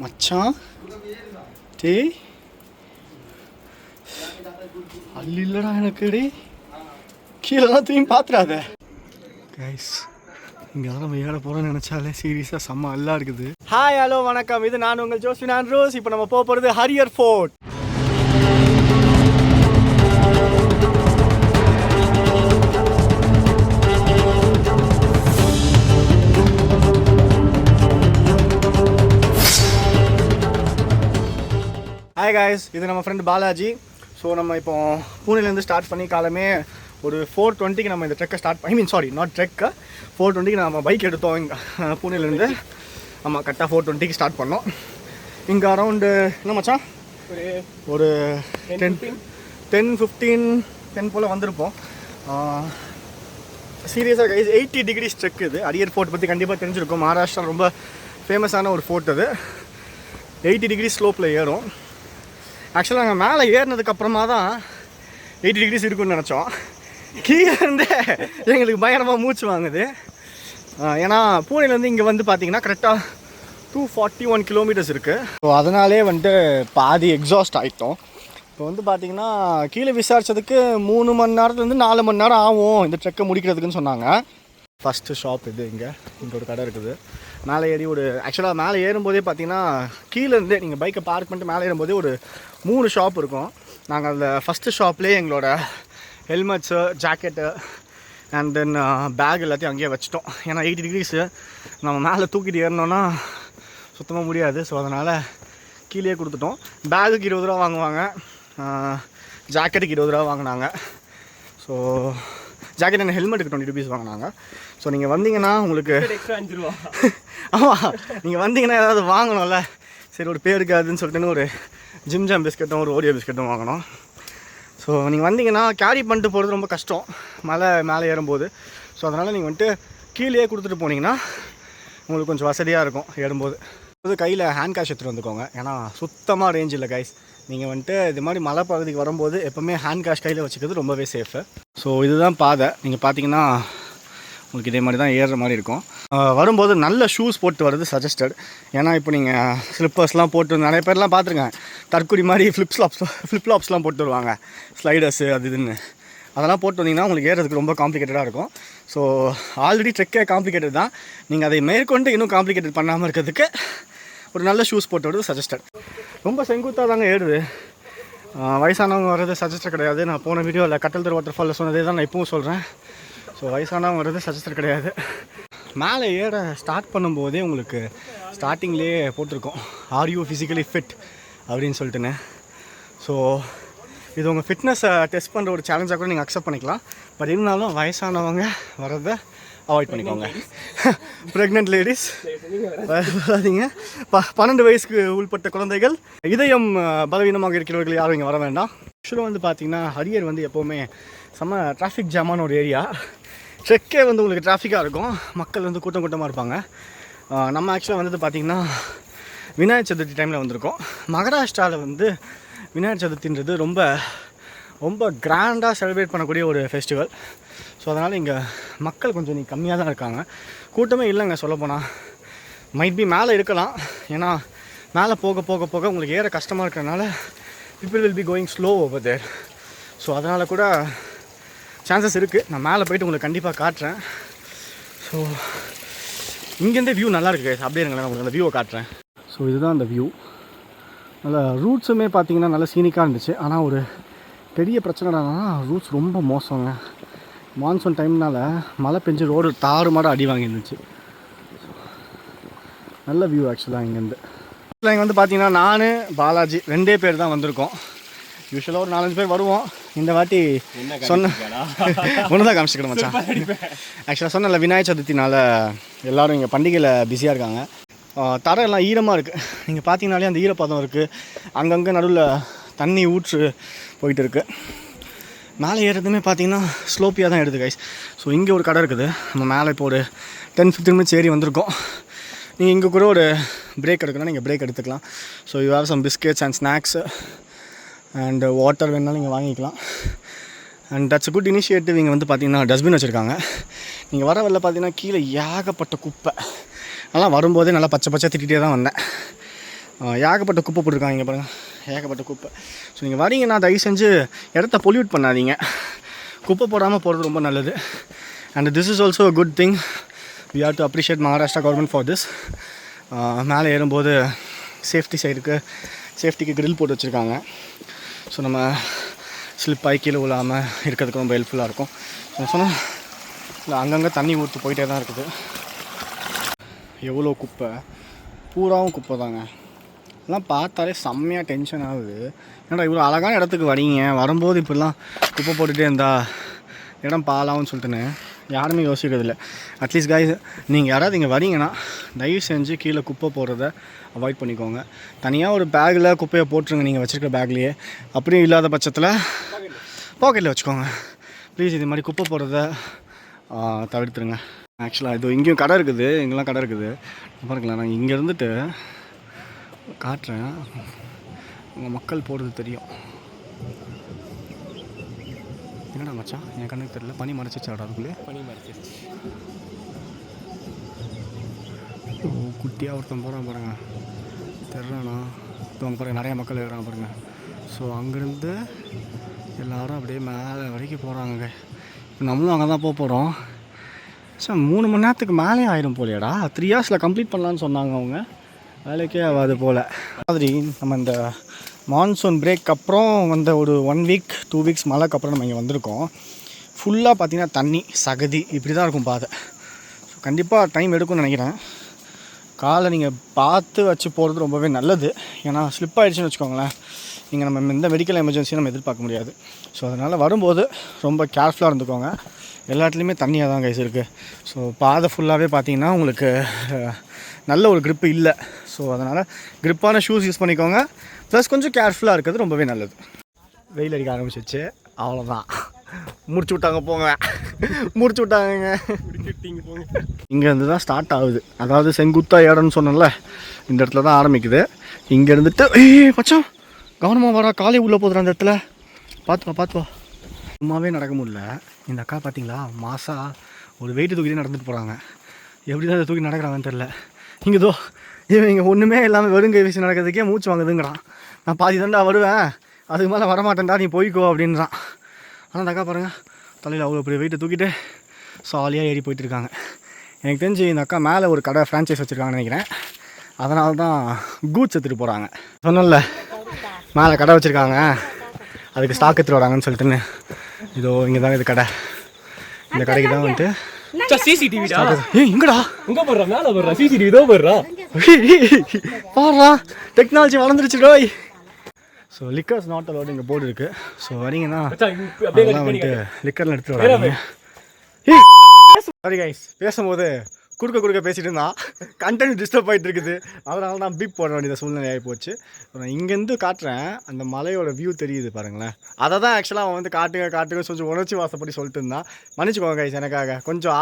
மச்சான் டேய் அல்ல இல்லைடா எனக்கு டே கீழே திரும்பி பார்த்துடாத கைஸ் இங்கே தான் நம்ம ஏற போகிறோன்னு நினச்சாலே சீரியஸாக செம்ம அல்லா இருக்குது. ஹாய் ஹலோ வணக்கம், இது நான் உங்கள் ஜோஸ்வின் ஆண்ட்ரூஸ். இப்போ நம்ம போக போகிறது ஹரியர் ஃபோர்ட். ஹாய் காய்ஸ், இது நம்ம ஃப்ரெண்ட் பாலாஜி. ஸோ நம்ம இப்போ பூனேலேருந்து ஸ்டார்ட் பண்ணி காலமே ஒரு 4:20க்கு நம்ம இந்த ட்ரெக்கை நாட் ட்ரெக்கை 4:20க்கு நம்ம பைக் எடுத்தோம் இங்கே பூனேலேருந்து. ஆமாம், கரெக்டாக 4:20க்கு ஸ்டார்ட் பண்ணோம். இங்கே அரௌண்டு என்ன மச்சான் ஒரு 10 போல் வந்திருப்போம். சீரியஸாக கைஸ் 80 டிகிரிஸ் ட்ரெக் இது. ஹரியர் ஃபோர்ட் பற்றி கண்டிப்பாக தெரிஞ்சிருக்கும். மகாராஷ்டிரா ரொம்ப ஃபேமஸான ஒரு ஃபோர்ட் அது. 80 டிகிரி ஸ்லோப்பில் ஏறும். ஆக்சுவலாக நாங்கள் மேலே ஏறினதுக்கப்புறமா தான் 80 டிகிரிஸ் இருக்குன்னு நினச்சோம். கீழே இருந்தே எங்களுக்கு பயங்கரமாக மூச்சு வாங்குது. ஏன்னா பூனேலேருந்து இங்கே வந்து பார்த்தீங்கன்னா கரெக்டாக 241 கிலோமீட்டர்ஸ் இருக்குது. ஸோ அதனாலே வந்துட்டு பாதி எக்ஸாஸ்ட் ஆகிட்டோம். இப்போ வந்து பார்த்தீங்கன்னா கீழே விசாரித்ததுக்கு 3 மணி நேரத்துலேருந்து 4 மணி நேரம் ஆகும் இந்த ட்ரெக்கை முடிக்கிறதுக்குன்னு சொன்னாங்க. ஃபஸ்ட்டு ஷாப் இது. இங்கே ஒரு கடை இருக்குது. மேலே ஏறி ஆக்சுவலாக மேலே ஏறும்போதே பார்த்தீங்கன்னா கீழேருந்தே நீங்கள் பைக்கை பார்க் பண்ணிட்டு மேலே ஏறும்போதே ஒரு 3 ஷாப் இருக்கும். நாங்கள் அதில் ஃபஸ்ட்டு ஷாப்லேயே எங்களோட helmets, jacket and then bag எல்லாத்தையும் அங்கேயே வச்சிட்டோம். ஏன்னா 80 டிகிரிஸு நம்ம மேலே தூக்கிட்டு ஏறினோன்னா சுத்தமாக முடியாது. ஸோ அதனால் கீழே கொடுத்துட்டோம். பேகுக்கு 20 ரூபா வாங்குவாங்க, ஜாக்கெட்டுக்கு 20 ரூபா வாங்கினாங்க. ஸோ ஜாக்கெட் அண்ட் ஹெல்மெட்டுக்கு 20 rupees வாங்கினாங்க. ஸோ நீங்கள் வந்தீங்கன்னா உங்களுக்கு எக்ஸ்ட்ரா 5 ரூபா. ஆமாம், நீங்கள் வந்தீங்கன்னா ஏதாவது வாங்கணும்ல, சரி ஒரு பேருக்கு அதுன்னு சொல்லிட்டுன்னு ஒரு ஜிம் பிஸ்கட்டும் ஒரு ஓரியோ பிஸ்கட்டும் வாங்கணும். ஸோ நீங்கள் வந்தீங்கன்னா கேரி பண்ணிட்டு போகிறது ரொம்ப கஷ்டம் மேலே ஏறும்போது. ஸோ அதனால் நீங்கள் வந்துட்டு கீழே கொடுத்துட்டு போனீங்கன்னா உங்களுக்கு கொஞ்சம் வசதியாக இருக்கும் ஏறும்போது. கையில் ஹேண்ட் கேஷ் எடுத்துகிட்டு வந்துக்கோங்க. ஏன்னா சுத்தமாக ரேஞ்ச் இல்லை கைஸ். நீங்கள் வந்துட்டு இது மாதிரி மலை பகுதிக்கு வரும்போது எப்போவுமே ஹேண்ட் கேஷ் கையில் வச்சுக்கிறது ரொம்பவே சேஃபு. ஸோ இதுதான் பாதை. நீங்கள் பார்த்தீங்கன்னா உங்களுக்கு இதே மாதிரி தான் ஏறுற மாதிரி இருக்கும். வரும்போது நல்ல ஷூஸ் போட்டு வர்றது சஜஸ்டட். ஏன்னா இப்போ நீங்கள் ஸ்லிப்பர்ஸ்லாம் போட்டு நிறைய பேர்லாம் பார்த்துருக்கேன், தற்குறி மாதிரி ஃப்ளிப்லாப்ஸ்லாம் போட்டு வருவாங்க, ஸ்லைடர்ஸு அது இதுன்னு. அதெல்லாம் போட்டு வந்தீங்கன்னா உங்களுக்கு ஏறதுக்கு ரொம்ப காம்ப்ளிகேட்டடாக இருக்கும். ஸோ ஆல்ரெடி ட்ரெக்கே காம்ப்ளிகேட்டட் தான். நீங்கள் அதை மேற்கொண்டு இன்னும் காம்ப்ளிகேட்டட் பண்ணாமல் இருக்கிறதுக்கு ஒரு நல்ல ஷூஸ் போட்டு வர்றது சஜஸ்டட். ரொம்ப செங்குத்தாக தாங்க ஏறுது. வயசானவங்க வர்றது சஜஸ்டட் கிடையாது. நான் போன வீடியோவில் கட்டல்தர் வாட்டர் ஃபாலில் சொன்னதே தான் நான் இப்பவும் சொல்கிறேன். ஸோ வயசானவங்க வர்றது சஜஸ்டட் கிடையாது. மேலே ஏற ஸ்டார்ட் பண்ணும்போதே உங்களுக்கு ஸ்டார்டிங்லேயே போட்டிருக்கோம் ஆர் யூ ஃபிசிக்கலி ஃபிட் அப்படின்னு சொல்லிட்டுன்னு. ஸோ இது உங்கள் ஃபிட்னஸை டெஸ்ட் பண்ணுற ஒரு சேலஞ்சாக கூட நீங்கள் அக்செப்ட் பண்ணிக்கலாம். பட் இருந்தாலும் வயசானவங்க வர்றதை அவாய்ட் பண்ணிக்கோங்க. ப்ரெக்னென்ட் லேடிஸ் வராதிங்க. 12 வயசுக்கு உள்பட்ட குழந்தைகள், இதயம் பலவீனமாக இருக்கிறவர்கள் யாரும் இங்கே வர வேண்டாம். ஆக்சுவலாக வந்து பார்த்திங்கன்னா ஹரியர் வந்து எப்போவுமே செம்ம டிராஃபிக் ஜாமான ஒரு ஏரியா. ட்ரெக்கே வந்து உங்களுக்கு டிராஃபிக்காக இருக்கும். மக்கள் வந்து கூட்டமாக இருப்பாங்க. நம்ம ஆக்சுவலாக வந்து பார்த்திங்கன்னா விநாயகர் சதுர்த்தி டைமில் வந்திருக்கோம். மகாராஷ்டிராவில் வந்து விநாயகர் சதுர்த்தின்றது ரொம்ப ரொம்ப கிராண்டாக செலிப்ரேட் பண்ணக்கூடிய ஒரு ஃபெஸ்டிவல். ஸோ அதனால் இங்கே மக்கள் கொஞ்சம் கம்மியாக தான் இருக்காங்க. கூட்டமே இல்லைங்க சொல்லப்போனால். மைட் பி மேலே இருக்கலாம், ஏன்னா மேலே போக போக போக உங்களுக்கு ஏற கஷ்டமாக இருக்கிறதுனால people will be going slow over there. So அதனால் கூட சான்சஸ் இருக்குது. நான் மேலே போய்ட்டு உங்களுக்கு கண்டிப்பாக காட்டுறேன். ஸோ இங்கேருந்தே வியூ நல்லா இருக்குது. அப்படியே இருங்களேன், நான் உங்களுக்கு அந்த வியூவை காட்டுறேன். ஸோ இதுதான் அந்த வியூ. நல்ல ரூட்ஸுமே பார்த்தீங்கன்னா நல்ல சீனிக்காக இருந்துச்சு. ஆனால் ஒரு பெரிய பிரச்சனை என்னன்னா ரூட்ஸ் ரொம்ப மோசங்க. மான்சூன் டைம்னால் மழை பெஞ்சு ரோடு தாறுமாட அடி வாங்கியிருந்துச்சு. நல்ல வியூ ஆக்சுவலாக இங்கேருந்து. இங்கே வந்து பார்த்தீங்கன்னா நான் பாலாஜி 2 பேர் தான் வந்திருக்கோம். யூஸ்வலாக ஒரு 4-5 பேர் வருவோம். இந்த வாட்டி சொன்ன ஒன்று தான் காமிச்சிக்கணும் மச்சான். ஆக்சுவலாக சொன்னல விநாயகர் சதுர்த்தினால் எல்லோரும் இங்கே பண்டிகையில் பிஸியாக இருக்காங்க. தரை எல்லாம் ஈரமாக இருக்குது. நீங்கள் பார்த்தீங்கனாலே அந்த ஈரப்பதம் இருக்குது. அங்கங்கே நடுவில் தண்ணி ஊற்று போயிட்டு இருக்குது. மேலே ஏறதுமே பார்த்தீங்கன்னா ஸ்லோப்பியாக தான் எடுது கைஸ். ஸோ இங்கே ஒரு கடை இருக்குது. நம்ம மேலே இப்போ ஒரு 10-15 minutes ஏறி வந்திருக்கோம். நீங்கள் இங்கே கூட ஒரு பிரேக் எடுக்கணும், நீங்கள் பிரேக் எடுத்துக்கலாம். So you have some biscuits and snacks and water வேணாலும் நீங்கள் வாங்கிக்கலாம். And that's good initiative. இங்கே வந்து பார்த்தீங்கன்னா டஸ்ட்பின் வச்சுருக்காங்க. நீங்கள் வர வரல பார்த்தீங்கன்னா கீழே ஏகப்பட்ட குப்பை. அதெல்லாம் வரும்போதே நல்லா பச்சை திட்டிகிட்டே தான் வந்தேன். ஏகப்பட்ட குப்பை போட்டிருக்காங்க இங்கே பாருங்கள், ஏகப்பட்ட குப்பை. ஸோ நீங்கள் வரீங்கன்னா தயவு செஞ்சு இடத்த பொல்யூட் பண்ணாதீங்க, குப்பை போடாமல் போகிறது ரொம்ப நல்லது. And this is also a good thing. We have to appreciate Maharashtra government for this. மேலே ஏறும்போது சேஃப்டிக்கு கிரில் போட்டு வச்சுருக்காங்க. ஸோ நம்ம ஸ்லிப் ஆகி கீழே விழாமல் இருக்கிறதுக்கு ரொம்ப ஹெல்ப்ஃபுல்லாக இருக்கும். சொன்னால் இல்லை அங்கங்கே தண்ணி ஊற்று போயிட்டே தான் இருக்குது. எவ்வளோ குப்பை, பூராவும் குப்பை தாங்க. எல்லாம் பார்த்தாலே செம்மையாக டென்ஷன் ஆகுது. ஏன்னா இவ்வளோ அழகான இடத்துக்கு வரீங்க, வரும்போது இப்படிலாம் குப்பை போட்டுகிட்டே இருந்தால் இடம் பாலாகும்னு சொல்லிட்டுன்னு யாருமே யோசிக்கிறதில்ல. அட்லீஸ்ட் காய்ஸ், நீங்கள் யாராவது இங்கே வரீங்கன்னா தயவு செஞ்சு கீழே குப்பை போடுறத அவாய்ட் பண்ணிக்கோங்க. தனியாக ஒரு பேக்கில் குப்பையை போட்டுருங்க, நீங்கள் வச்சுருக்க பேக்லேயே. அப்படியும் இல்லாத பட்சத்தில் பாக்கெட்டில் வச்சுக்கோங்க ப்ளீஸ். இது மாதிரி குப்பை போடுறத தவிர்த்துருங்க. ஆக்சுவலாக இது இங்கேயும் கடை இருக்குது, இங்கெல்லாம் கடை இருக்குது பாருங்களேன். நான் இங்கே இருந்துட்டு காட்டுறேன், உங்கள் மக்கள் போடுறது தெரியும். என்னடா மச்சான், என் கண்ணுக்கு தெரியல, பனி மறைச்சிச்சு. அதுக்குள்ளே பனி மறைச்சிருச்சு. குட்டியாக ஒருத்தன் போகிறான் பாருங்க, தெரிலண்ணா. இப்போ அங்கே பாருங்கள் நிறையா மக்கள் இருக்கிறாங்க பாருங்கள். ஸோ அங்கேருந்து எல்லோரும் அப்படியே மேலே வரைக்கும் போகிறாங்க. இப்போ நம்மளும் அங்கே தான் போகிறோம். சார் 3 மணி நேரத்துக்கு மேலே ஆயிரும் போலையாடா. 3 ஹவர்ஸில் கம்ப்ளீட் பண்ணலான்னு சொன்னாங்க அவங்க. வேலைக்கே ஆகாது போல். மாதிரி நம்ம இந்த மான்சூன் பிரேக் அப்புறம் வந்த ஒரு 1 வீக் 2 வீக்ஸ் மழைக்கு அப்புறம் நம்ம இங்கே வந்திருக்கோம். ஃபுல்லாக பார்த்திங்கன்னா தண்ணி சகதி இப்படி தான் இருக்கும் பாதை. ஸோ கண்டிப்பாக டைம் எடுக்கும்னு நினைக்கிறேன். காலை நீங்கள் பார்த்து வச்சு போகிறது ரொம்பவே நல்லது. ஏன்னா ஸ்லிப் ஆகிடுச்சின்னு வச்சுக்கோங்களேன், இங்கே நம்ம எந்த மெடிக்கல் எமர்ஜென்சியும் நம்ம எதிர்பார்க்க முடியாது. ஸோ அதனால் வரும்போது ரொம்ப கேர்ஃபுல்லாக இருந்துக்கோங்க. எல்லா இடத்துலையுமே தண்ணியாக தான் கைஸ் இருக்குது. ஸோ பாதை ஃபுல்லாகவே பார்த்தீங்கன்னா உங்களுக்கு நல்ல ஒரு க்ரிப்பு இல்லை. ஸோ அதனால் க்ரிப்பான ஷூஸ் யூஸ் பண்ணிக்கோங்க. ப்ளஸ் கொஞ்சம் கேர்ஃபுல்லாக இருக்கிறது ரொம்பவே நல்லது. வெயில் அடிக்க ஆரம்பிச்சிச்சு, அவ்வளோதான், முடிச்சு விட்டாங்க போங்க, முடிச்சு விட்டாங்க. போங்க. இங்கேருந்து தான் ஸ்டார்ட் ஆகுது. அதாவது செங்குத்தா இடம்னு சொன்னேன்ல, இந்த இடத்துல தான் ஆரம்பிக்குது. இங்கே இருந்துட்டு மச்சான் கவனமாக வரா, காலை உள்ளே போதுற அந்த இடத்துல பார்த்துவா. சும்மாவே நடக்க முடியல. இந்த அக்கா பார்த்தீங்களா, மாசா ஒரு வெயிட்டு தூக்கிட்டு நடந்துட்டு போகிறாங்க. எப்படி தான் அதை தூக்கி நடக்கிறாங்கன்னு தெரில. இங்கே இங்கே ஒன்றுமே இல்லாமல் வெறுங்கை வீசி நடக்கிறதுக்கே மூச்சு வாங்குதுங்கிறான். நான் பாதி தாண்டா வருவேன், அதுக்கு மேலே வரமாட்டேன்டா, நீ போய்க்கோ அப்படின்றான். ஆனால் அந்த அக்கா பாருங்கள், தலையில் அவ்வளோ பெரிய வெயிட்டை தூக்கிட்டு சாலியாக ஏறி போயிட்டுருக்காங்க. எனக்கு தெரிஞ்சு இந்த அக்கா மேலே ஒரு கடை ஃப்ரான்ச்சைஸ் வச்சுருக்காங்கன்னு நினைக்கிறேன். அதனால தான் கூட்ஸ் எடுத்துகிட்டு போகிறாங்க. சொன்னல மேலே கடை வச்சுருக்காங்க, அதுக்கு ஸ்டாக் எடுத்துகிட்டு வராங்கன்னு சொல்லிட்டுன்னு. இதோ இங்கே தாங்க இது கடை. இந்த கடைக்கு தான் வந்துட்டு டெக்னாலஜி வளர்ந்துருச்சு டோய். ஸோ லிக்கர்ஸ் நாட் அலோட் இங்கே போர்டு இருக்குது. ஸோ வரீங்கன்னா அதெல்லாம் வந்துட்டு லிக்கரில் எடுத்துகிட்டு வராங்க. சாரி கைஸ், பேசும்போது குறுக்க பேசிகிட்டு இருந்தான், கண்டென்ட் டிஸ்டர்ப் ஆகிட்டு இருக்குது. அதனால தான் பீப் போட வேண்டியது சூழ்நிலை ஆகி போச்சு. நான் இங்கேருந்து காட்டுறேன், அந்த மலையோட வியூ தெரியுது பாருங்களேன். அதை தான் ஆக்சுவலாக அவன் வந்து காட்டுங்க கொஞ்சம் உணர்ச்சி வாசப்படி சொல்லிட்டு இருந்தான். மன்னிச்சுக்கோங்க கைஸ், எனக்காக கொஞ்சம்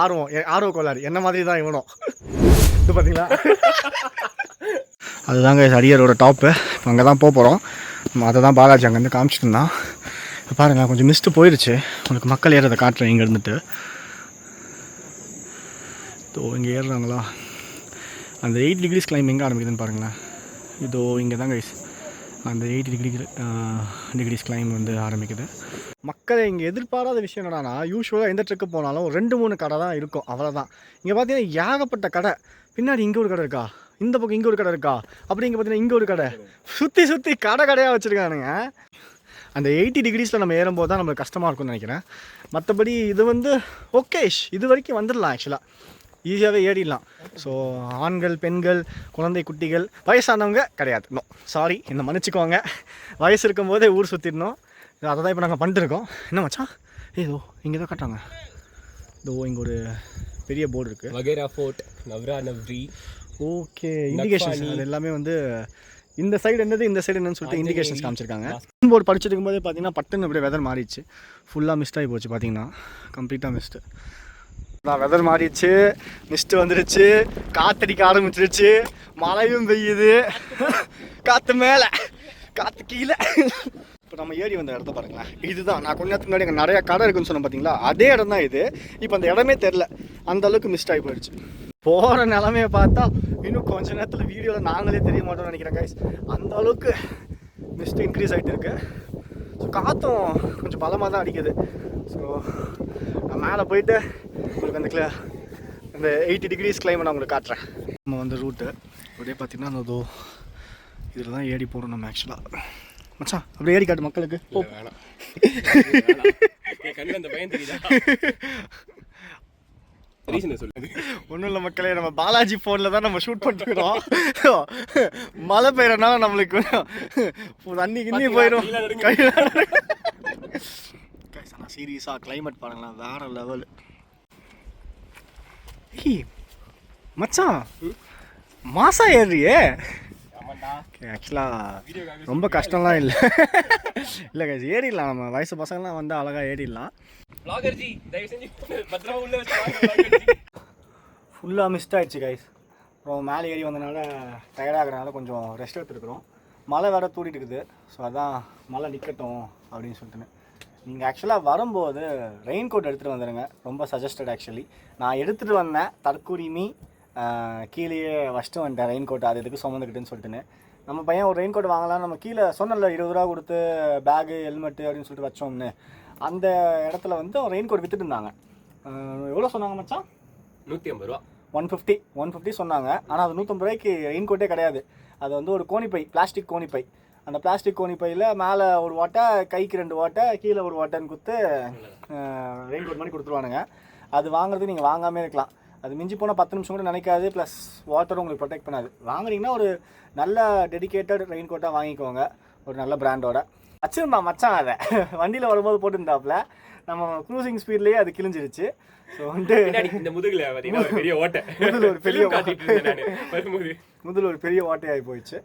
ஆர்வ கோளாறு, என்ன மாதிரி தான் இவனும். இது பார்த்தீங்களா, அதுதாங்க அரியரோட டாப்பு. இப்போ அங்கே தான் போகிறோம். அதை தான் பாலாஜி அங்கேருந்து காமிச்சிட்டு இருந்தான். இப்போ பாருங்கள் கொஞ்சம் மிஸ்ட்டு போயிடுச்சு. உங்களுக்கு மக்கள் ஏறதை காட்டுறேன். இங்கே இருந்துட்டு இங்கே ஏறுறாங்களா, அந்த 8 டிகிரிஸ் கிளைம் எங்கே ஆரம்பிக்குதுன்னு பாருங்களேன். இதோ இங்கே தான் கைஸ் அந்த 8 டிகிரிஸ் கிளைம் வந்து ஆரம்பிக்குது. மக்களை இங்கே எதிர்பாராத விஷயம் என்னடானா, யூஸ்வலாக எந்த ட்ரிக்கு போனாலும் 2-3 கடை தான் இருக்கும், அவ்வளோதான். இங்கே பார்த்தீங்கன்னா ஏகப்பட்ட கடை. பின்னாடி இங்கே ஒரு கடை இருக்கா, இந்த பக்கம் இங்கே ஒரு கடை இருக்கா, அப்படி இங்கே பார்த்தீங்கன்னா இங்கே ஒரு கடை, சுற்றி கடையாக வச்சுருக்கானுங்க. அந்த 80 டிகிரிஸில் நம்ம ஏறும்போது தான் நம்மளுக்கு கஷ்டமாக இருக்கும்னு நினைக்கிறேன். மற்றபடி இது வந்து ஓகேஷ், இது வரைக்கும் வந்துடலாம். ஆக்சுவலாக ஈஸியாகவே ஏறிடலாம். ஸோ ஆண்கள், பெண்கள், குழந்தை, குட்டிகள், வயசானவங்க கிடையாது. நோ சாரி, என்னை மன்னிச்சிக்கோங்க. வயசு இருக்கும்போதே ஊர் சுற்றிடணும். அதை தான் இப்போ நாங்கள் பண்ணிட்டுருக்கோம். என்ன மச்சான், ஏதோ இங்கே தான் காட்டுறாங்க. இதோ இங்கே ஒரு பெரிய போர்டு இருக்குது, வகேரா ஃபோர்ட், நவ்ரா நவ்ரி. ஓகே, இண்டிகேஷன்ஸ் அது எல்லாமே வந்து இந்த சைடு என்னது, இந்த சைடு என்னன்னு சொல்லிட்டு இண்டிகேஷன்ஸ் காமிச்சிருக்காங்க. போர்டு படிச்சுட்டு இருக்கும்போதே பார்த்தீங்கன்னா பட்டுன்னு அப்படியே வெதர் மாறிடுச்சு. ஃபுல்லாக மிஸ்ட் ஆகி போச்சு. பார்த்தீங்கன்னா கம்ப்ளீட்டாக மிஸ்ட்டு தான். வெதர் மாறிடுச்சு, மிஸ்ட்டு வந்துடுச்சு, காற்றடிக்க ஆரம்பிச்சிருச்சு, மழையும் பெய்யுது, காற்று மேலே காற்று கீழே. இப்போ நம்ம ஏறி வந்த இடத்த பாருங்களேன். இதுதான் நான் கொஞ்ச நேரத்துக்கு முன்னாடி நிறையா கடை இருக்குன்னு சொன்னேன் பார்த்தீங்களா, அதே இடம் தான் இது. இப்போ அந்த இடமே தெரில, அந்தளவுக்கு மிஸ்ட் ஆகி போயிடுச்சு. போகிற நிலமையை பார்த்தா இன்னும் கொஞ்ச நேரத்தில் வீடியோவில் நாங்களே தெரிய மாட்டோம்னு நினைக்கிறேன் கைஸ். அந்த அளவுக்கு மிஸ்ட் இன்க்ரீஸ் ஆகிட்டு இருக்கு. ஸோ காற்றும் கொஞ்சம் பலமாக தான் அடிக்குது. ஸோ நான் மேலே போயிட்டு உங்களுக்கு அந்த 80 டிகிரிஸ் கிளைமை நான் உங்களுக்கு காட்டுறேன். நம்ம வந்து ரூட்டு அப்படியே பார்த்தீங்கன்னா அந்த இதில் தான் ஏறி போகிறோம் நம்ம ஆக்சுவலாக. மச்சான் அப்படியே ஏறி காட்டு மக்களுக்கு. ஒன்றும் இல்லை மக்களே, நம்ம பாலாஜி ஃபோனில் தான் நம்ம ஷூட் பண்ணிட்டுக்கிறோம். மழை பெய்யறனால நம்மளுக்கு தண்ணி கிண்ணி போயிடும். ஆனால் சீரியஸாக கிளைமேட் பாருங்களேன், வேற லெவல். மச்சான் மாசா ஏறியே. ஆக்சுவலாக ரொம்ப கஷ்டம்லாம் இல்லை. இல்லை கைஸ், ஏறிடலாம். நம்ம வயசு பசங்கள்லாம் வந்து அழகாக ஏறிடலாம். ஃபுல்லாக மிஸ்ட் ஆகிடுச்சு கைஸ். அப்புறம் மேலே ஏறி வந்தனால டயர்டாகிறனால கொஞ்சம் ரெஸ்ட் எடுத்துருக்குறோம். மழை வேறு தூடிட்டு இருக்குது. ஸோ அதான் மழை நிற்கட்டும் அப்படின்னு சொல்லிட்டுன்னு. நீங்கள் ஆக்சுவலாக வரும்போது ரெயின் கோட் எடுத்துகிட்டு வந்துடுங்க, ரொம்ப சஜஸ்டட். ஆக்சுவலி நான் எடுத்துகிட்டு வந்தேன், தற்கூரிமி கீழேயே வச்சுட்டு வந்துட்டேன் ரெயின் கோட். அது எதுக்கு சுமந்துக்கிட்டுன்னு சொல்லிட்டுன்னு. நம்ம பையன் ஒரு ரெயின் கோட் வாங்கலாம், நம்ம கீழே சொன்னல 20 ரூபா கொடுத்து பேகு ஹெல்மெட்டு அப்படின்னு சொல்லிட்டு வச்சோம்னு. அந்த இடத்துல வந்து ரெயின் கோட் விற்றுட்டு இருந்தாங்க. எவ்வளோ சொன்னாங்க மச்சான்? 150 ரூபா. 150 சொன்னாங்க. ஆனால் அது 150 ரூபாய்க்கு ரெயின் கோட்டே கிடையாது. அது வந்து ஒரு கோணிப்பை, பிளாஸ்டிக் கோணிப்பை. அந்த பிளாஸ்டிக் கோணிப்பையில் மேலே ஒரு வாட்டை, கைக்கு 2 வாட்டை, கீழே ஒரு வாட்டைன்னு கொடுத்து ரெயின் கோட் மாதிரி கொடுத்துருவானுங்க. அது வாங்குறதுக்கு நீங்கள் வாங்காமே இருக்கலாம். அது மிஞ்சி போனால் 10 நிமிஷம் கூட நினைக்காது. ப்ளஸ் வாட்டரும் உங்களுக்கு ப்ரொடெக்ட் பண்ணாது. வாங்குறீங்கன்னா ஒரு நல்ல டெடிக்கேட்டட் ரெயின் கோட்டாக வாங்கிக்கோங்க, ஒரு நல்ல பிராண்டோட. வச்சுருந்தான் மச்சான், அதை வண்டியில் வரும்போது போட்டுருந்தாப்புல. நம்ம க்ரூசிங் ஸ்பீட்லேயே அது கிழிஞ்சிருச்சு. ஸோ வந்து இந்த முதுகில் ஒரு பெரிய ஓட்டை, முதல்ல ஒரு பெரிய ஓட்டையாகி போயிடுச்சு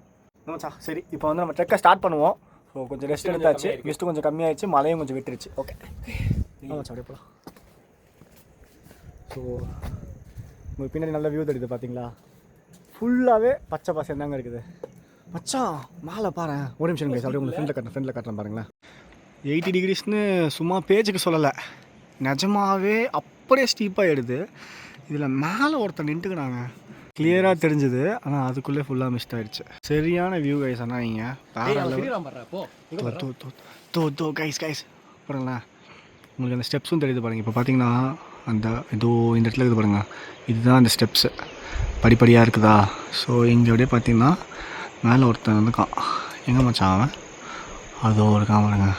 மச்சான். சரி, இப்போ வந்து நம்ம ட்ரெக்கை ஸ்டார்ட் பண்ணுவோம். ஸோ கொஞ்சம் ரெஸ்ட் எடுத்தாச்சு, மிஸ்ட்டு கொஞ்சம் கம்மியாகிடுச்சு, மழையும் கொஞ்சம் விட்டுருச்சு. ஓகே மச்சான் அப்படியே போகலாம். ஸோ உங்களுக்கு பின்னாடி நல்ல வியூ தெரியுது பார்த்தீங்களா? ஃபுல்லாகவே பச்சை பசங்க தாங்க இருக்குது. மச்சான் மேலே பாரு, ஒரு நிமிஷம் கைஸ், அப்படியே உங்களுக்கு ஃப்ரெண்டில் காட்டுறேன் பாருங்களேன். 80 டிகிரிஸ்னு சும்மா பேஜுக்கு சொல்லலை, நிஜமாகவே அப்படியே ஸ்டீப்பாக எடுது. இதில் மேலே ஒருத்தர் நின்றுக்கிறாங்க, கிளியராக தெரிஞ்சுது. ஆனால் அதுக்குள்ளே ஃபுல்லாக மிஸ்ட் ஆகிடுச்சு. சரியான வியூ கைஸ். ஆனால் இங்கே கைஸ் பாருங்களேன், உங்களுக்கு அந்த ஸ்டெப்ஸும் தெரியுது பாருங்கள். இப்போ பார்த்தீங்கன்னா அந்த இந்த இடத்துல இருக்குது பாருங்கள், இதுதான் அந்த ஸ்டெப்ஸு படிப்படியாக இருக்குதா. ஸோ இங்கே அப்படியே பார்த்தீங்கன்னா மேலே ஒருத்தன் வந்துக்கான். எங்கே மச்சான் அவன்? அதோ இருக்கான் பாருங்க.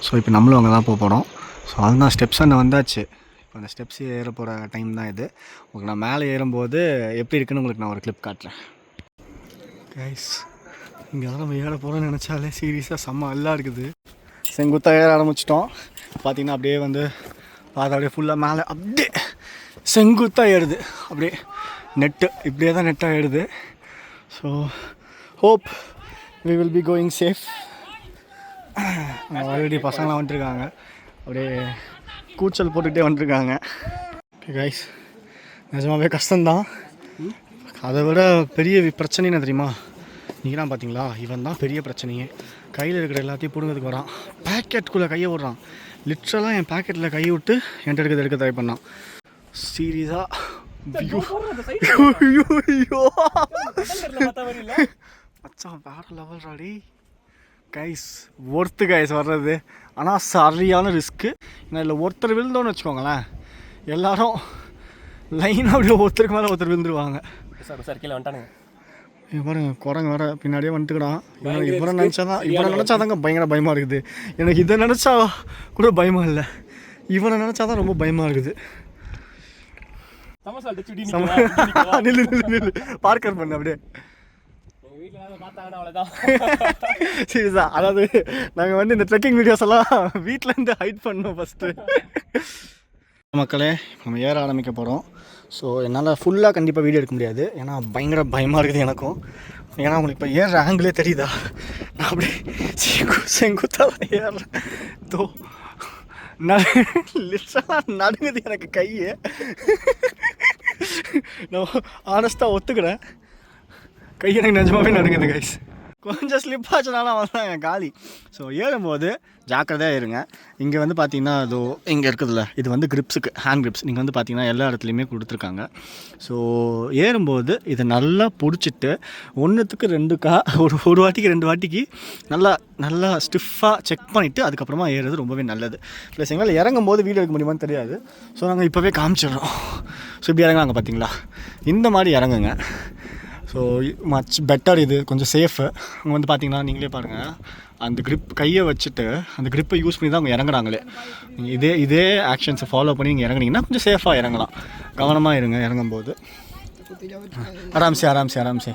ஸோ இப்போ நம்மளும் அங்கே தான் போக போகிறோம். ஸோ அதுதான் ஸ்டெப்ஸ் அங்கே வந்தாச்சு. இப்போ அந்த ஸ்டெப்ஸ் ஏற போகிற டைம் தான் இது. உங்களுக்கு நான் மேலே ஏறும்போது எப்படி இருக்குன்னு உங்களுக்கு நான் ஒரு கிளிப் காட்டுறேன் கைஸ். இங்கே தான் நம்ம ஏற போகிறோன்னு நினச்சாலே சீரியஸாக செம்ம எல்லாம் இருக்குது. செங்குத்தாக ஏற ஆரம்பிச்சிட்டோம். பார்த்திங்கன்னா அப்படியே வந்து அது அப்படியே ஃபுல்லாக மேலே அப்படியே செங்குத்தாக ஏறுது. அப்படியே நெட்டு இப்படியே தான் நெட்டாக ஏறுது. So hope we will be going safe. Already பசங்களாம் வந்துட்டுருக்காங்க, அப்படியே கூச்சல் போட்டுக்கிட்டே வந்துட்டுருக்காங்க. கைஸ் நிஜமாகவே கஷ்டம்தான். அதை விட பெரிய பிரச்சனை என்ன தெரியுமா? நீங்கள் தான் பார்த்தீங்களா, இவன் தான் பெரிய பிரச்சனையே. கையில் இருக்கிற எல்லாத்தையும் பிடுங்கிறதுக்கு வரான், பேக்கெட்டுக்குள்ளே கையை விட்றான். லிட்ரலாக என் பேக்கெட்டில் கையை விட்டு என்கிட்ட எடுக்க ட்ரை பண்ணான். சீரியஸாக மச்சான் வேறு லெவல் ராடி கைஸ். ஒர்த்து கைஸ் வர்றது. ஆனால் சரியான ரிஸ்க்கு. ஏன்னா இல்லை ஒருத்தர் விழுந்தோன்னு வச்சுக்கோங்களேன், எல்லோரும் லைனாக அப்படியே ஒருத்தருக்கு மேலே ஒருத்தர் விழுந்துருவாங்க. சார் கீழே வந்துட்டானுங்க. பாருங்க, குரங்கு வேறு பின்னாடியே வந்துட்டுக்கிறான். இவரை நினச்சாதாங்க பயங்கர பயமாக இருக்குது. எனக்கு இதை நினச்சா கூட பயமாக இல்லை, இவனை நினச்சாதான் ரொம்ப பயமாக இருக்குது. பார்க்கர் பண்ண அப்படியே சீரியஸா. அதாவது நாங்கள் வந்து இந்த ட்ரெக்கிங் வீடியோஸ் எல்லாம் வீட்டிலேருந்து ஹைட் பண்ணோம் ஃபஸ்ட்டு. மக்களே நம்ம ஏற ஆரம்பிக்க போகிறோம். ஸோ என்னால் ஃபுல்லாக கண்டிப்பாக வீடியோ எடுக்க முடியாது, ஏன்னா பயங்கர பயமாக இருக்குது எனக்கும். ஏன்னா உங்களுக்கு இப்போ ஏறுற ஆங்கிளே தெரியுதா, நான் அப்படியே செங்குத்தாக ஏறுறேன். தோ லிட்டரலாக நடுங்குது எனக்கு கையை. நான் ஆனஸ்ட்டாக ஒத்துக்கிறேன், கை எனக்கு நிஜமாகவே நடுங்குது கைஸ். கொஞ்சம் ஸ்லிப் ஆச்சுனாலும் அவன் என் காலி. ஸோ ஏறும்போது ஜாக்கிரதையாக இருங்க. இங்கே வந்து பார்த்தீங்கன்னா அதோ இங்கே இருக்குதுல்ல, இது வந்து கிரிப்ஸுக்கு, ஹேண்ட் கிரிப்ஸ். நீங்கள் வந்து பார்த்தீங்கன்னா எல்லா இடத்துலையுமே கொடுத்துருக்காங்க. ஸோ ஏறும்போது இதை நல்லா பிடிச்சிட்டு ஒன்றுத்துக்கு 2 ஒரு வாட்டிக்கு 2 வாட்டிக்கு நல்லா ஸ்டிஃபாக செக் பண்ணிவிட்டு அதுக்கப்புறமா ஏறுறது ரொம்பவே நல்லது. ப்ளஸ் எங்களால் இறங்கும் போது வீடியோ எடுக்க முடியுமான்னு தெரியாது. ஸோ நாங்கள் இப்போவே காமிச்சிடுறோம். ஸோ இப்படி இறங்குறாங்க பார்த்தீங்களா, இந்த மாதிரி இறங்குங்க. ஸோ மச் பெட்டர், இது கொஞ்சம் சேஃபு. அவங்க வந்து பார்த்தீங்கன்னா நீங்களே பாருங்கள், அந்த க்ரிப் கையை வச்சுட்டு அந்த க்ரிப்பை யூஸ் பண்ணி தான் அவங்க இறங்குறாங்களே. நீங்கள் இதே ஆக்ஷன்ஸை ஃபாலோ பண்ணி நீங்கள் இறங்குனீங்கன்னா கொஞ்சம் சேஃபாக இறங்கலாம். கவனமாக இருங்க இறங்கும்போது. ஆராம்சே.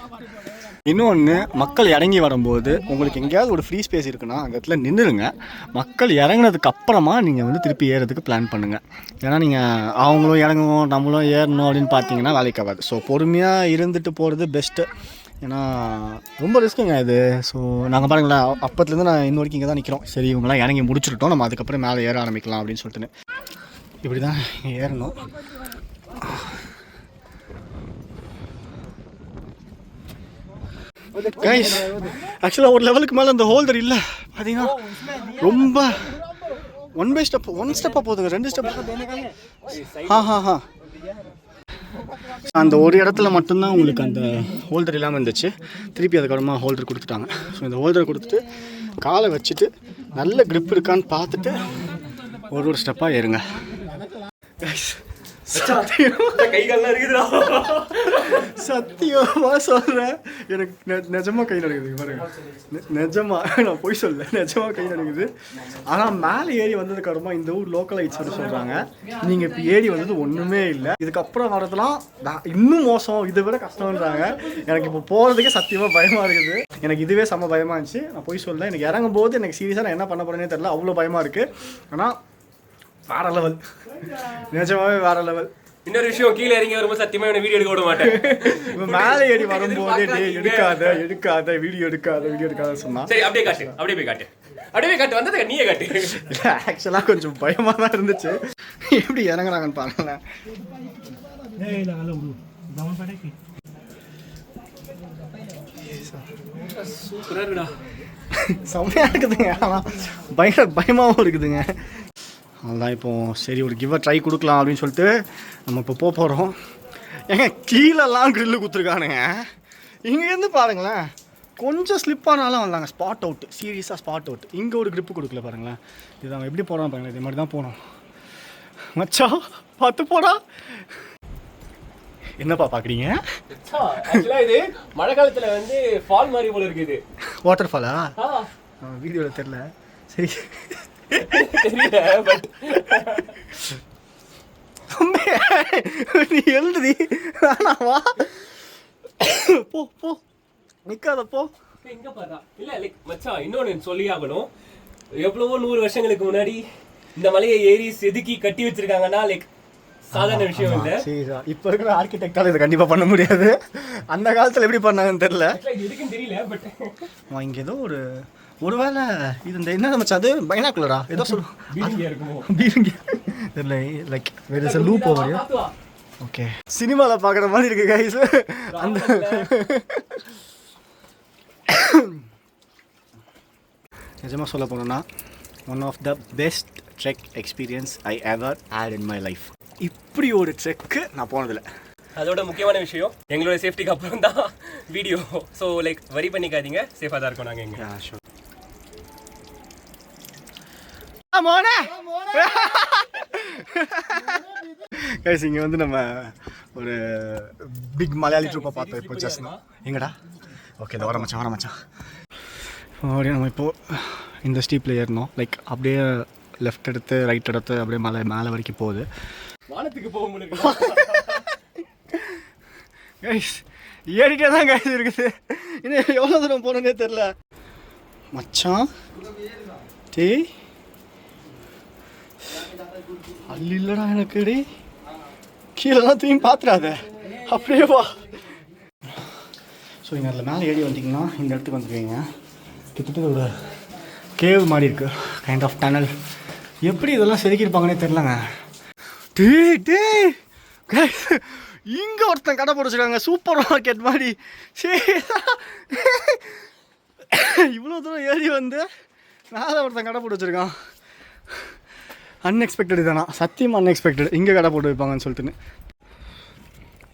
இன்னொன்று, மக்கள் இறங்கி வரும்போது உங்களுக்கு எங்கேயாவது ஒரு ஃப்ரீ ஸ்பேஸ் இருக்குன்னா அந்த இடத்துல நின்றுருங்க. மக்கள் இறங்குனதுக்கு அப்புறமா நீங்கள் வந்து திருப்பி ஏறதுக்கு பிளான் பண்ணுங்கள். ஏன்னா நீங்கள் அவங்களும் இறங்குவோம் நம்மளும் ஏறணும் அப்படின்னு பார்த்தீங்கன்னா வேலைக்கு ஆகாது. ஸோ பொறுமையாக இருந்துட்டு போகிறது பெஸ்ட்டு. ஏன்னா ரொம்ப ரிஸ்க்குங்க இது. ஸோ நாங்கள் பாருங்களேன், அப்பத்துலேருந்து நான் இன்ன வரைக்கும் இங்கே தான் நிற்கிறோம். சரி இவங்களாம் இறங்கி முடிச்சுட்டோம், நம்ம அதுக்கப்புறம் மேலே ஏற ஆரம்பிக்கலாம் அப்படின்னு சொல்லிட்டுன்னு இப்படி தான் ஏறணும். கைஸ் ஆக்சுவலாக ஒரு லெவலுக்கு மேலே அந்த ஹோல்டர் இல்லை பார்த்தீங்கன்னா, ரொம்ப ஒன் ஸ்டெப்பாக போதுங்க, 2 ஸ்டெப். அந்த ஒரு இடத்துல மட்டும்தான் உங்களுக்கு அந்த ஹோல்டர் இல்லாமல் இருந்துச்சு. திருப்பி அதுக்கப்புறமா ஹோல்டர் கொடுத்துட்டாங்க. ஸோ இந்த ஹோல்டர் கொடுத்துட்டு காலை வச்சுட்டு நல்ல க்ரிப் இருக்கான்னு பார்த்துட்டு ஒரு ஸ்டெப்பாக ஏறுங்க. சத்தியமா சொல்றேன், எனக்கு நிஜமா கை நடுக்குது பாருங்க. நிஜமா நான் போய் சொல்ல, நிஜமா கை நடுக்குது. ஆனால் மேலே ஏறி வந்ததுக்கு அப்புறமா இந்த ஊர் லோக்கல் ஐட்ஸ் வந்து சொல்றாங்க, நீங்க இப்போ ஏறி வந்தது ஒண்ணுமே இல்லை, இதுக்கப்புறம் வரதெல்லாம் இன்னும் மோசம், இதை விட கஷ்டம்ன்றாங்க. எனக்கு இப்போ போறதுக்கே சத்தியமா பயமா இருக்குது. எனக்கு இதுவே செம்ம பயமா இருந்துச்சு. நான் போய் சொல்ல, எனக்கு இறங்கும் போது எனக்கு சீரியஸாக நான் என்ன பண்ண போறேன்னே தெரியல, அவ்வளோ பயமா இருக்கு. ஆனால் வேற லெவல், நிஜமாவே வேற லெவல். இன்னொரு விஷயம், கீழே இறங்கி வரும்போது சத்தியமா வீடியோ எடுக்க விட மாட்டேன். மேலே ஏறி வரும்போது எடுக்காத வீடியோ எடுக்காத சொன்னா. சரி அப்படியே போய் காட்டு வந்தது நீயே காட்டு. ஆக்சுவலாக கொஞ்சம் பயமா தான் இருந்துச்சு. எப்படி இறங்குறாங்கன்னு பாருங்களேன். செம்மையா இருக்குதுங்க, ஆனால் பயமாகவும் இருக்குதுங்க. அதுதான் இப்போ சரி ஒரு கிவ்வை ட்ரை கொடுக்கலாம் அப்படின்னு சொல்லிட்டு நம்ம இப்போ போகிறோம். ஏங்க கீழெல்லாம் க்ரில்லு கொடுத்துருக்கானுங்க. இங்கேருந்து பாருங்களேன், கொஞ்சம் ஸ்லிப் ஆனாலும் வந்தாங்க ஸ்பாட் அவுட், சீரியஸாக ஸ்பாட் அவுட். இங்கே ஒரு க்ரிப்பு கொடுக்கல பாருங்களேன். இது அவங்க எப்படி போகிறோம் பாருங்களேன், இது மாதிரி தான் போகணும். மச்சா பார்த்து போடா. என்னப்பா பார்க்குறீங்க? இது மழை காலத்தில் வந்து ஃபால் மாதிரி போல இருக்குது. வாட்டர் ஃபாலா? வீடியோவில் தெரில. சரி நீ எழுதுடி வா, போ நிக்காத போ. எங்க பாரு இல்ல லைக் மச்சான், இன்னொன்னு சொல்லி ஆகணும். எவ்வளவோ 100 வருஷங்களுக்கு முன்னாடி இந்த மலையை ஏறி செதுக்கி கட்டி வச்சிருக்காங்கன்னா லைக் சாதாரண விஷயம் இல்ல. இப்ப இருக்கிற ஆர்கிடெக்டால இதை கண்டிப்பா பண்ண முடியாது. அந்த காலத்துல எப்படி பண்ணாங்கன்னு தெரியல, எதுக்குன்னு தெரியல. பட் இங்க ஏதோ ஒருவேளை இது இந்த என்ன மச்சான், அது பைனாக்குலரா ஏதோ பீரங்கி தெரியல. Like where is a loop over here. Okay, சினிமால பாக்குற மாதிரி இருக்கு गाइस. அந்த நிஜமா சொல்ல போனோம்னா one of the best trek experience I ever had in my life. இப்படி ஒரு ட்ரெக்கு நான் போனதில்லை. அதோட முக்கியமான விஷயம், எங்களோட சேஃப்டிக்கு அப்புறம் தான் வீடியோ. ஸோ லைக் வரி பண்ணிக்காதீங்க, சேஃபாக தான் இருக்கோம் நாங்கள் எங்க. கைஸ் இங்கே வந்து நம்ம ஒரு பிக் மலையாளி ட்ரூப்பை பார்த்தோம் இப்போ ஜஸ்ட். எங்கடா? ஓகே இந்த வர மச்சான். அப்படியே நம்ம இப்போது இந்த ஸ்டீப்பில் ஏறணும். லைக் அப்படியே லெஃப்ட் எடுத்து ரைட் எடுத்து அப்படியே மேலே வரைக்கும் போகுது. வானத்துக்கு போக முடியல கைஸ், ஏறிட்டே தான் கைஸ் இருக்குது. இன்னும் எவ்வளோ தூரம் போகணுன்னே தெரில மச்சான். டேய் அல்ல இல்லைடா எனக்கு. டே கீழெல்லாம் திரும்பி பார்த்துடாத, அப்படியே வா. ஸோ இங்கே அதில் மேலே ஏறி வந்தீங்கன்னா இந்த இடத்துக்கு வந்துடுவீங்க. கிட்டத்தட்ட ஒரு கேவ் மாதிரி இருக்குது, கைண்ட் ஆஃப் டனல். எப்படி இதெல்லாம் செதுக்கியிருப்பாங்கன்னே தெரிலங்க. டே இங்கே ஒருத்தன் கடை போட்டு வச்சுருக்காங்க, சூப்பர் மார்க்கெட் மாதிரி. சரி இவ்வளோ தூரம் ஏறி வந்து மேலே ஒருத்தன் கடை போட்டு வச்சுருக்கான். அன்எக்ஸ்பெக்டட் தானா, சத்தியம் அன்எக்ஸ்பெக்டட். இங்கே கடை போட்டு வைப்பாங்கன்னு சொல்லிட்டுன்னு.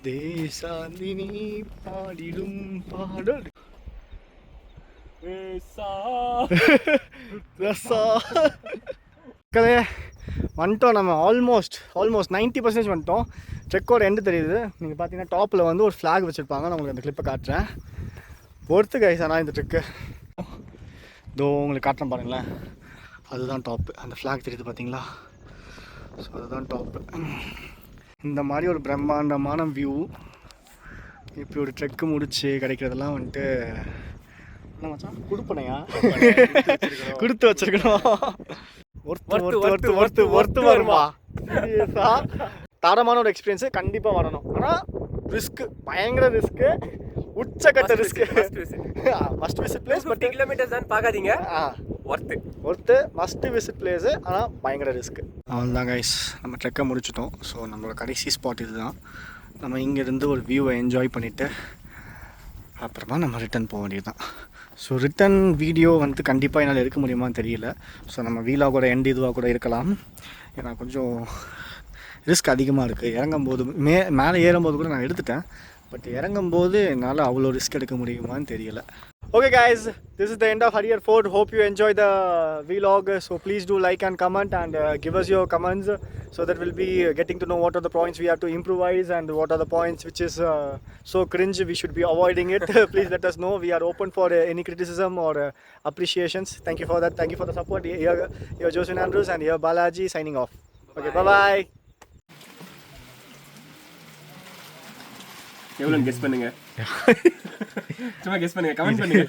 தேசாந்தினி பாடிடும் பாடல் வந்துட்டோம். நம்ம ஆல்மோஸ்ட் 90% வந்துட்டோம். ட்ரெக்கோட எண்டு தெரியுது. நீங்கள் பார்த்தீங்கன்னா டாப்பில் வந்து ஒரு ஃப்ளாக் வச்சுருப்பாங்க. நான் உங்களுக்கு அந்த கிளிப்பை காட்டுறேன். ஒருத்து கைஸ். ஆனால் இந்த ட்ரெக்கு இதோ உங்களுக்கு காட்டுறேன் பாருங்களேன். அதுதான் டாப்பு. அந்த ஃப்ளாக் தெரியுது பார்த்தீங்களா? ஸோ அதுதான் டாப்பு. இந்த மாதிரி ஒரு பிரம்மாண்டமான வியூ இப்படி ஒரு ட்ரெக்கு முடிச்சு கிடைக்கிறதெல்லாம் வந்துட்டு என்ன மச்சான் கொடுப்பனையா கொடுத்து வச்சிருக்கணும். ஒருத்து வருமா? தரமான ஒரு எக்ஸ்பீரியன்ஸு கண்டிப்பாக வரணும். ஆனால் ரிஸ்க்கு, பயங்கர ரிஸ்க்கு, உச்சக்கட்ட risk. Must visit place. But kilometres தான் பார்க்காதீங்க. Worth must visit place. ஆனால் பயங்கர ரிஸ்க்கு. அவ்வளோதான் கைஸ், நம்ம ட்ரெக்கை முடிச்சிட்டோம். ஸோ நம்மளோட கடைசி ஸ்பாட் இது தான். நம்ம இங்கேருந்து ஒரு வியூவை என்ஜாய் பண்ணிவிட்டு அப்புறமா நம்ம ரிட்டன் போக வேண்டியது தான். ஸோ ரிட்டன் வீடியோ வந்து கண்டிப்பாக என்னால் எடுக்க முடியுமான்னு தெரியல. ஸோ நம்ம வீலாகோட எண்ட் இதுவாக கூட இருக்கலாம். ஏன்னா கொஞ்சம் ரிஸ்க் அதிகமாக இருக்குது. இறங்கும்போது மேலே ஏறும்போது கூட நான் எடுத்துட்டேன். பட் இறங்கும்போது என்னால் அவ்வளோ ரிஸ்க் எடுக்க முடியுமான்னு தெரியல. Okay guys, this is the end of Harihar Fort. Hope you enjoy the vlog. So please do like and comment and give us your comments so that we'll be getting to know what are the points we have to improvise and what are the points which is so cringe we should be avoiding it. Please let us know. We are open for any criticism or appreciations. Thank you for that. Thank you for the support. Here Josephine Andrews and here Balaji signing off. Okay, bye bye. எவ்வளோன்னு guess பண்ணுங்க. சும்மா guess பண்ணுங்க, comment பண்ணுங்க.